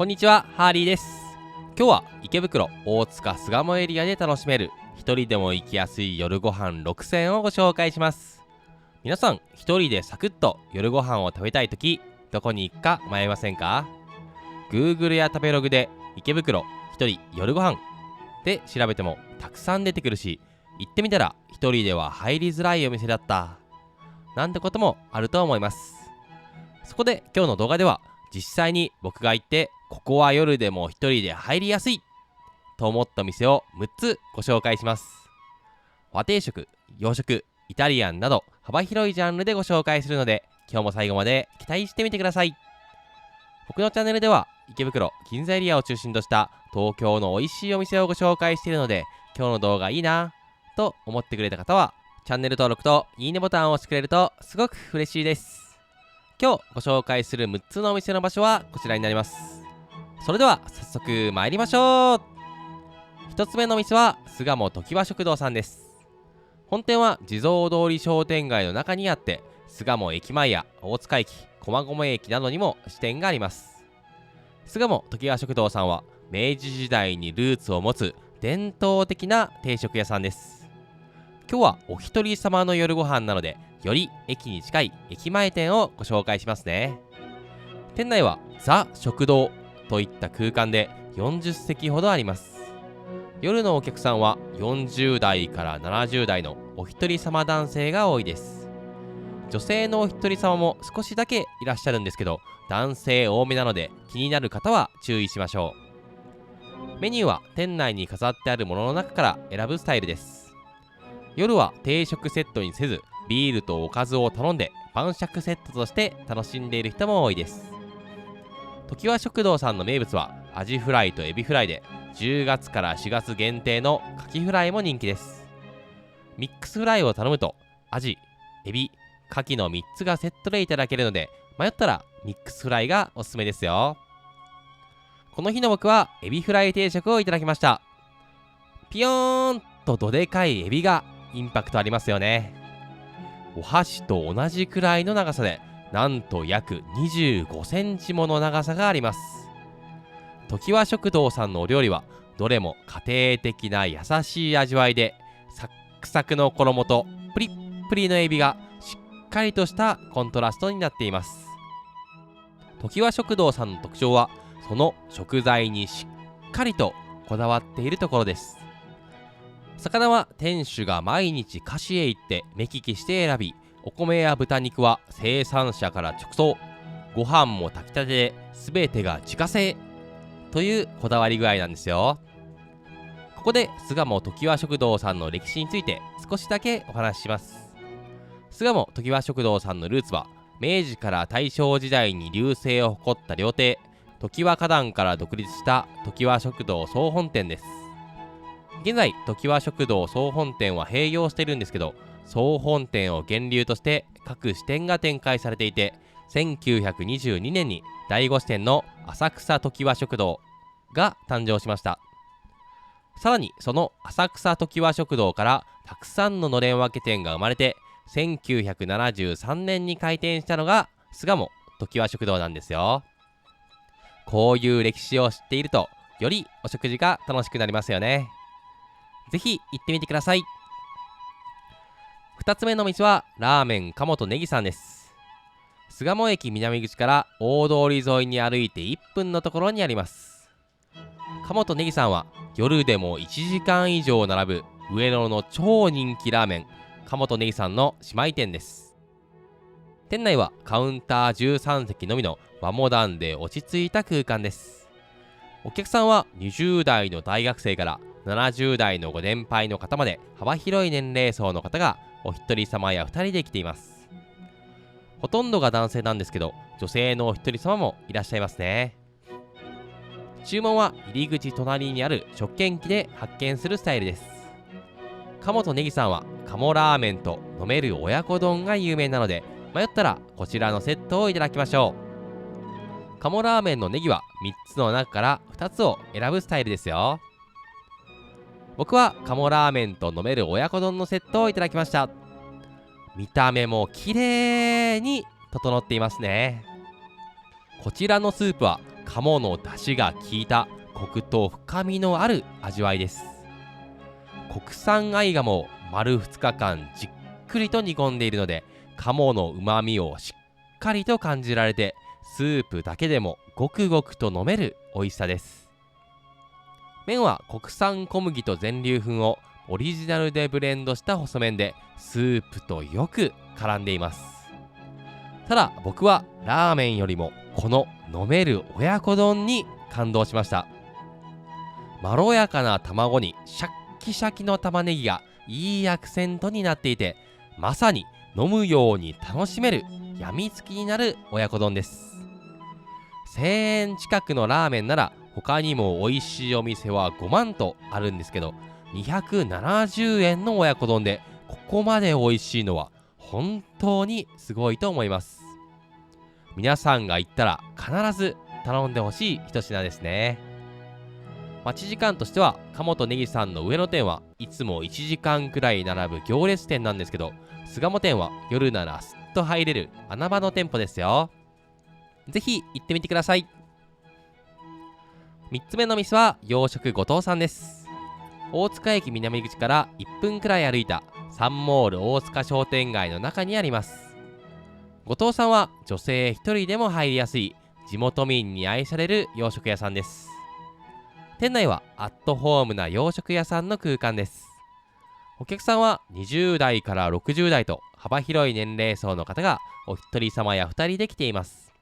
こんにちは、ハーリーです。今日は池袋、大塚、巣鴨エリアで楽しめる一人でも行きやすい夜ご飯6選をご紹介します。皆さん、一人でサクッと夜ご飯を食べたいとき、どこに行くか迷いませんか？ Google や食べログで池袋、一人夜ご飯で調べてもたくさん出てくるし、行ってみたら一人では入りづらいお店だったなんてこともあると思います。そこで今日の動画では実際に僕が行ってここは夜でも一人で入りやすいと思った店を6つご紹介します。和定食、洋食、イタリアンなど幅広いジャンルでご紹介するので、今日も最後まで期待してみてください。僕のチャンネルでは池袋、銀座エリアを中心とした東京の美味しいお店をご紹介しているので、今日の動画いいなと思ってくれた方はチャンネル登録といいねボタンを押してくれるとすごく嬉しいです。今日ご紹介する6つのお店の場所はこちらになります。それでは早速参りましょう。1つ目のお店は巣鴨ときわ食堂さんです。本店は地蔵通り商店街の中にあって、巣鴨駅前や大塚駅、駒込駅などにも支店があります。巣鴨ときわ食堂さんは明治時代にルーツを持つ伝統的な定食屋さんです。今日はお一人様の夜ご飯なので、より駅に近い駅前店をご紹介しますね。店内はザ食堂といった空間で40席ほどあります。夜のお客さんは40代から70代のお一人様男性が多いです。女性のお一人様も少しだけいらっしゃるんですけど、男性多めなので気になる方は注意しましょう。メニューは店内に飾ってあるものの中から選ぶスタイルです。夜は定食セットにせず、ビールとおかずを頼んで晩酌セットとして楽しんでいる人も多いです。ときわ食堂さんの名物はアジフライとエビフライで、10月から4月限定のカキフライも人気です。ミックスフライを頼むとアジ、エビ、カキの3つがセットでいただけるので、迷ったらミックスフライがおすすめですよ。この日の僕はエビフライ定食をいただきました。ピヨーンとどでかいエビがインパクトありますよね。お箸と同じくらいの長さで、なんと約25センチもの長さがあります。ときわ食堂さんのお料理はどれも家庭的な優しい味わいで、サックサクの衣とプリップリのエビがしっかりとしたコントラストになっています。ときわ食堂さんの特徴はその食材にしっかりとこだわっているところです。魚は店主が毎日菓子へ行って目利きして選び、お米や豚肉は生産者から直送、ご飯も炊きたてで全てが自家製というこだわり具合なんですよ。ここで巣鴨ときわ食堂さんの歴史について少しだけお話しします。巣鴨ときわ食堂さんのルーツは明治から大正時代に隆盛を誇った料亭ときわ花壇から独立したときわ食堂総本店です。現在ときわ食堂総本店は閉業しているんですけど、総本店を源流として各支店が展開されていて、1922年に第5支店の浅草ときわ食堂が誕生しました。さらにその浅草ときわ食堂からたくさんののれん分け店が生まれて、1973年に開店したのが巣鴨ときわ食堂なんですよ。こういう歴史を知っていると、よりお食事が楽しくなりますよね。ぜひ行ってみてください。2つ目の店はラーメン鴨とネギさんです。巣鴨駅南口から大通り沿いに歩いて1分のところにあります。鴨とネギさんは夜でも1時間以上並ぶ上野の超人気ラーメン鴨とネギさんの姉妹店です。店内はカウンター13席のみの和モダンで落ち着いた空間です。お客さんは20代の大学生から70代のご年配の方まで幅広い年齢層の方がお一人様や2人で来ています。ほとんどが男性なんですけど、女性のお一人様もいらっしゃいますね。注文は入り口隣にある食券機で発券するスタイルです。鴨とネギさんは鴨ラーメンと飲める親子丼が有名なので、迷ったらこちらのセットをいただきましょう。鴨ラーメンのネギは3つの中から2つを選ぶスタイルですよ。僕は鴨ラーメンと飲める親子丼のセットをいただきました。見た目も綺麗に整っていますね。こちらのスープは鴨の出汁が効いたコクと深みのある味わいです。国産合鴨を丸2日間じっくりと煮込んでいるので、鴨の旨味をしっかりと感じられて、スープだけでもごくごくと飲める美味しさです。麺は国産小麦と全粒粉をオリジナルでブレンドした細麺で、スープとよく絡んでいます。ただ僕はラーメンよりもこの飲める親子丼に感動しました。まろやかな卵にシャッキシャキの玉ねぎがいいアクセントになっていて、まさに飲むように楽しめるやみつきになる親子丼です。1000円近くのラーメンなら他にも美味しいお店は5万とあるんですけど、270円の親子丼でここまで美味しいのは本当にすごいと思います。皆さんが行ったら必ず頼んでほしい一品ですね。待ち時間としては鴨とネギさんの上野店はいつも1時間くらい並ぶ行列店なんですけど、巣鴨店は夜ならすっと入れる穴場の店舗ですよ。ぜひ行ってみてください。3つ目の店は洋食後藤さんです。大塚駅南口から1分くらい歩いたサンモール大塚商店街の中にあります。後藤さんは女性一人でも入りやすい地元民に愛される洋食屋さんです。店内はアットホームな洋食屋さんの空間です。お客さんは20代から60代と幅広い年齢層の方がお一人様や2人で来ています。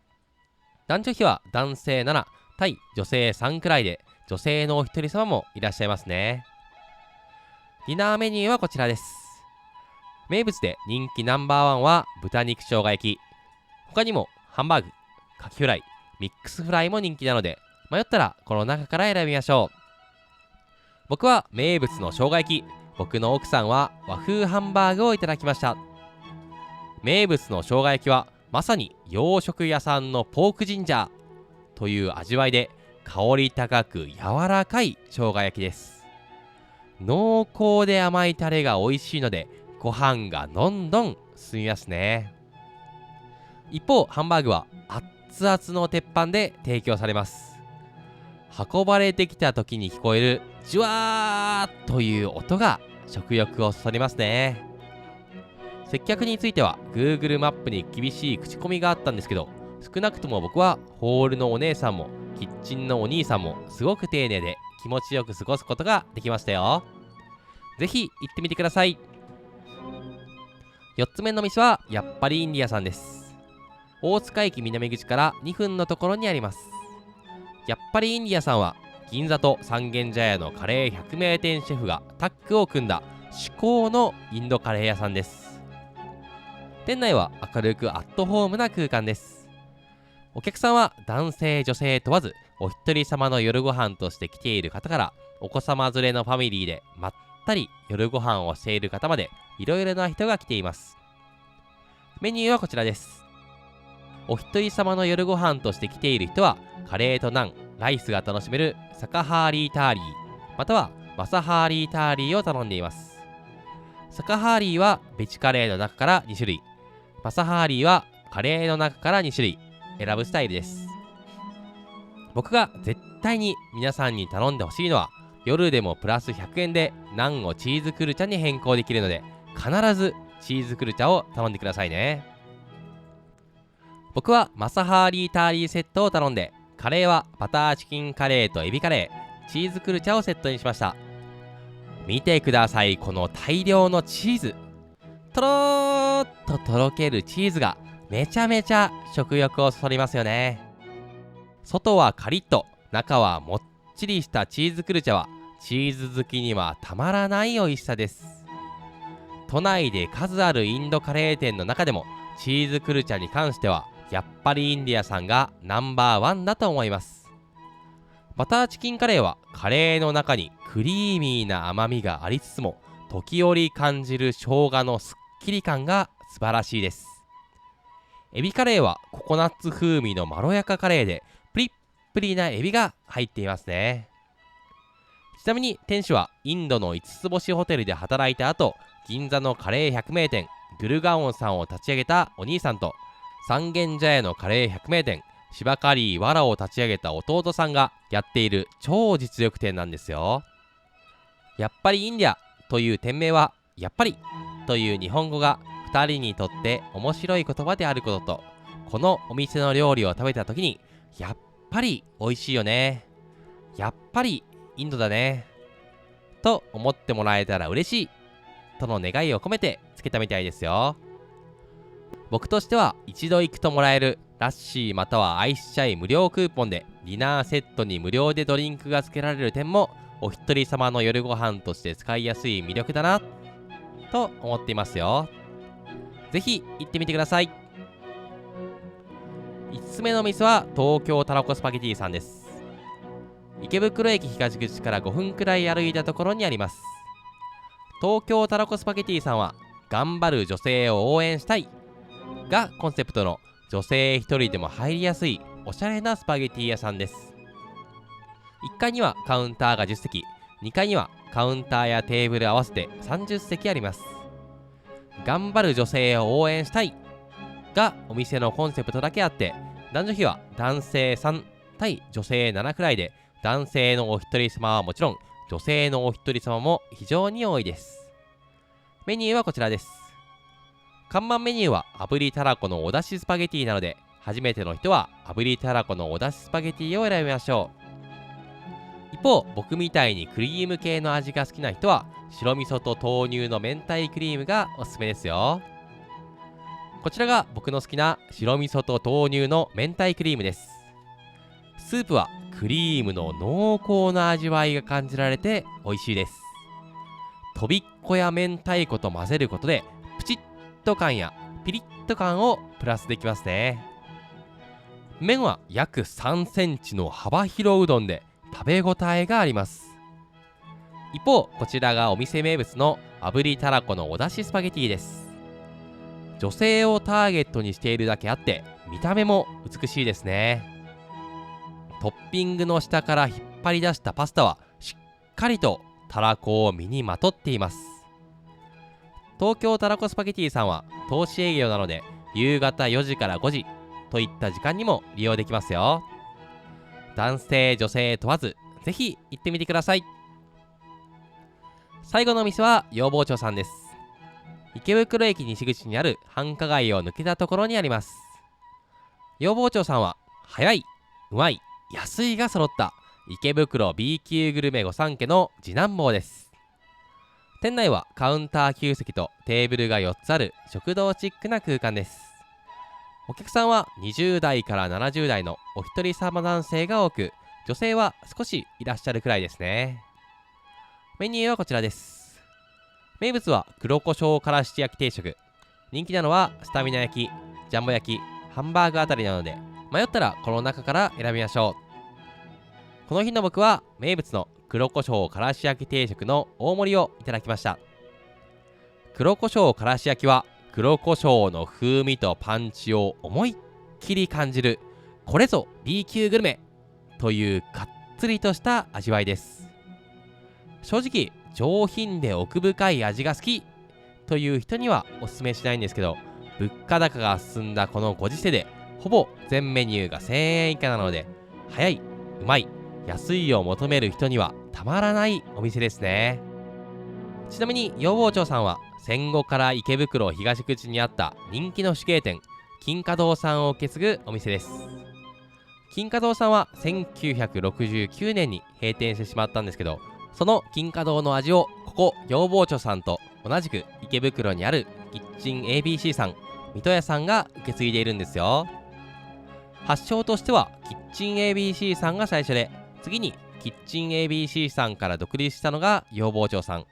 男女比は男性7対女性3くらいで、女性のお一人様もいらっしゃいますね。ディナーメニューはこちらです。名物で人気ナンバーワンは豚肉生姜焼き。他にもハンバーグ、カキフライ、ミックスフライも人気なので、迷ったらこの中から選びましょう。僕は名物の生姜焼き、僕の奥さんは和風ハンバーグをいただきました。名物の生姜焼きはまさに洋食屋さんのポークジンジャーという味わいで、香り高く柔らかい生姜焼きです。濃厚で甘いタレが美味しいので、ご飯がどんどん進みますね。一方ハンバーグは熱々の鉄板で提供されます。運ばれてきた時に聞こえるジュワーという音が食欲をそそりますね。接客については Google マップに厳しい口コミがあったんですけど、少なくとも僕はホールのお姉さんもキッチンのお兄さんもすごく丁寧で気持ちよく過ごすことができましたよ。ぜひ行ってみてください。4つ目の店はやっぱりインディアさんです。大塚駅南口から2分のところにあります。やっぱりインディアさんは銀座と三軒茶屋のカレー100名店シェフがタッグを組んだ至高のインドカレー屋さんです。店内は明るくアットホームな空間です。お客さんは男性女性問わずお一人様の夜ご飯として来ている方からお子様連れのファミリーでまったり夜ご飯をしている方までいろいろな人が来ています。メニューはこちらです。お一人様の夜ご飯として来ている人はカレーとナン、ライスが楽しめるサカハーリーターリーまたはマサハーリーターリーを頼んでいます。サカハーリーはベジカレーの中から2種類、マサハーリーはカレーの中から2種類選ぶスタイルです。僕が絶対に皆さんに頼んでほしいのは、夜でもプラス100円でナンをチーズクルチャに変更できるので、必ずチーズクルチャを頼んでくださいね。僕はマサハーリーターリーセットを頼んで、カレーはバターチキンカレーとエビカレー、チーズクルチャをセットにしました。見てください、この大量のチーズ。とろーっととろけるチーズがめちゃめちゃ食欲をそそりますよね。外はカリッと中はもっちりしたチーズクルチャはチーズ好きにはたまらない美味しさです。都内で数あるインドカレー店の中でもチーズクルチャに関してはやっぱりインディアさんがナンバーワンだと思います。バターチキンカレーはカレーの中にクリーミーな甘みがありつつも時折感じる生姜のすっきり感が素晴らしいです。エビカレーはココナッツ風味のまろやかカレーでプリップリなエビが入っていますね。ちなみに店主はインドの5つ星ホテルで働いた後、銀座のカレー100名店グルガオンさんを立ち上げたお兄さんと、三軒茶屋のカレー100名店芝刈りわらを立ち上げた弟さんがやっている超実力店なんですよ。やっぱりインディアという店名はやっぱりという日本語が2人にとって面白い言葉であることと、このお店の料理を食べた時にやっぱり美味しいよね、やっぱりインドだねと思ってもらえたら嬉しいとの願いを込めてつけたみたいですよ。僕としては一度行くともらえるラッシーまたはアイスチャイ無料クーポンでディナーセットに無料でドリンクが付けられる点もお一人様の夜ご飯として使いやすい魅力だなと思っていますよ。ぜひ行ってみてください。5つ目の店は東京たらこスパゲティさんです。池袋駅東口から5分くらい歩いたところにあります。東京たらこスパゲティさんは頑張る女性を応援したいがコンセプトの女性一人でも入りやすいおしゃれなスパゲティ屋さんです。1階にはカウンターが10席、2階にはカウンターやテーブル合わせて30席あります。頑張る女性を応援したいがお店のコンセプトだけあって、男女比は男性3対女性7くらいで、男性のお一人様はもちろん女性のお一人様も非常に多いです。メニューはこちらです。看板メニューは炙りたらこのお出汁スパゲティなので、初めての人は炙りたらこのお出汁スパゲティを選びましょう。一方、僕みたいにクリーム系の味が好きな人は白味噌と豆乳の明太クリームがおすすめですよ。こちらが僕の好きな白味噌と豆乳の明太クリームです。スープはクリームの濃厚な味わいが感じられて美味しいです。とびっこや明太子と混ぜることでプチッと感やピリッと感をプラスできますね。麺は約3センチの幅広うどんで食べ応えがあります。一方、こちらがお店名物の炙りたらこのお出汁スパゲティです。女性をターゲットにしているだけあって見た目も美しいですね。トッピングの下から引っ張り出したパスタはしっかりとたらこを身にまとっています。東京たらこスパゲティさんは投資営業なので夕方4時から5時といった時間にも利用できますよ。男性女性問わずぜひ行ってみてください。最後のお店は養蜂町さんです。池袋駅西口にある繁華街を抜けたところにあります。養蜂町さんは早い、うまい、安いが揃った池袋 B 級グルメ御三家の次男坊です。店内はカウンター9席とテーブルが4つある食堂チックな空間です。お客さんは20代から70代のお一人様男性が多く、女性は少しいらっしゃるくらいですね。メニューはこちらです。名物は黒胡椒からし焼き定食、人気なのはスタミナ焼き、ジャンボ焼き、ハンバーグあたりなので、迷ったらこの中から選びましょう。この日の僕は名物の黒胡椒からし焼き定食の大盛りをいただきました。黒胡椒からし焼きは黒胡椒の風味とパンチを思いっきり感じる、これぞ B 級グルメというがっつりとした味わいです。正直上品で奥深い味が好きという人にはおすすめしないんですけど、物価高が進んだこのご時世でほぼ全メニューが1000円以下なので、早い、うまい、安いを求める人にはたまらないお店ですね。ちなみに養蜂町さんは戦後から池袋東口にあった人気の手芸店金華堂さんを受け継ぐお店です。金華堂さんは1969年に閉店してしまったんですけど、その金華堂の味をここ養蜂町さんと同じく池袋にあるキッチン ABC さん、水戸屋さんが受け継いでいるんですよ。発祥としてはキッチン ABC さんが最初で、次にキッチン ABC さんから独立したのが養蜂町さん、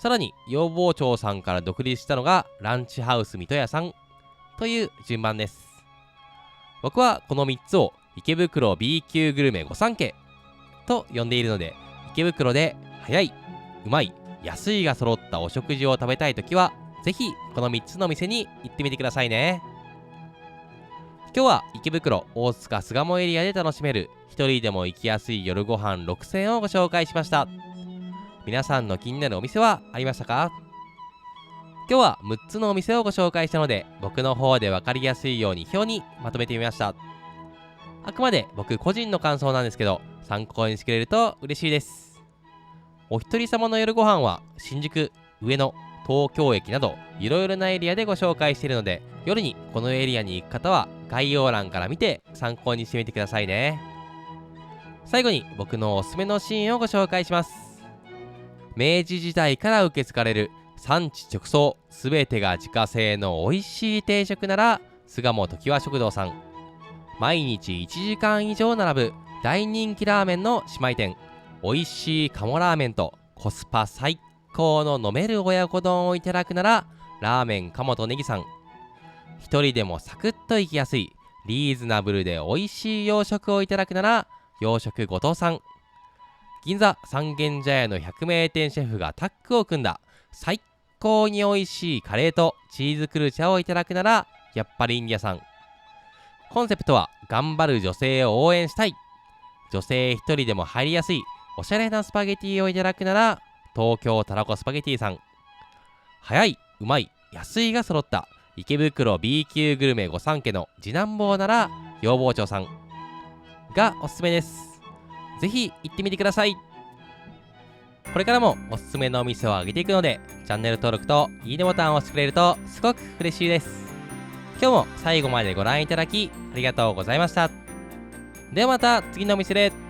さらに養蜂町さんから独立したのがランチハウス水戸屋さんという順番です。僕はこの3つを池袋 B 級グルメ御三家と呼んでいるので、池袋で早い、うまい、安いが揃ったお食事を食べたいときはぜひこの3つの店に行ってみてくださいね。今日は池袋大塚巣鴨エリアで楽しめる一人でも行きやすい夜ご飯6選をご紹介しました。皆さんの気になるお店はありましたか？今日は6つのお店をご紹介したので、僕の方で分かりやすいように表にまとめてみました。あくまで僕個人の感想なんですけど、参考にしてくれると嬉しいです。お一人様の夜ご飯は新宿、上野、東京駅などいろいろなエリアでご紹介しているので、夜にこのエリアに行く方は概要欄から見て参考にしてみてくださいね。最後に僕のおすすめのシーンをご紹介します。明治時代から受け継がれる産地直送、すべてが自家製の美味しい定食なら巣鴨ときわ食堂さん。毎日1時間以上並ぶ大人気ラーメンの姉妹店、美味しい鴨ラーメンとコスパ最高の飲める親子丼をいただくならラーメン鴨とネギさん。一人でもサクッと行きやすいリーズナブルで美味しい洋食をいただくなら洋食後藤さん。銀座三軒茶屋の百名店シェフがタッグを組んだ最高に美味しいカレーとチーズクルチャをいただくならやっぱりインディアさん。コンセプトは頑張る女性を応援したい、女性一人でも入りやすいおしゃれなスパゲティをいただくなら東京たらこスパゲティさん。早い、うまい、安いが揃った池袋 B 級グルメ御三家の次男坊なら養蜂長さんがおすすめです。ぜひ行ってみてください。これからもおすすめのお店を上げていくので、チャンネル登録といいねボタンを押してくれるとすごく嬉しいです。今日も最後までご覧いただきありがとうございました。ではまた次のお店で。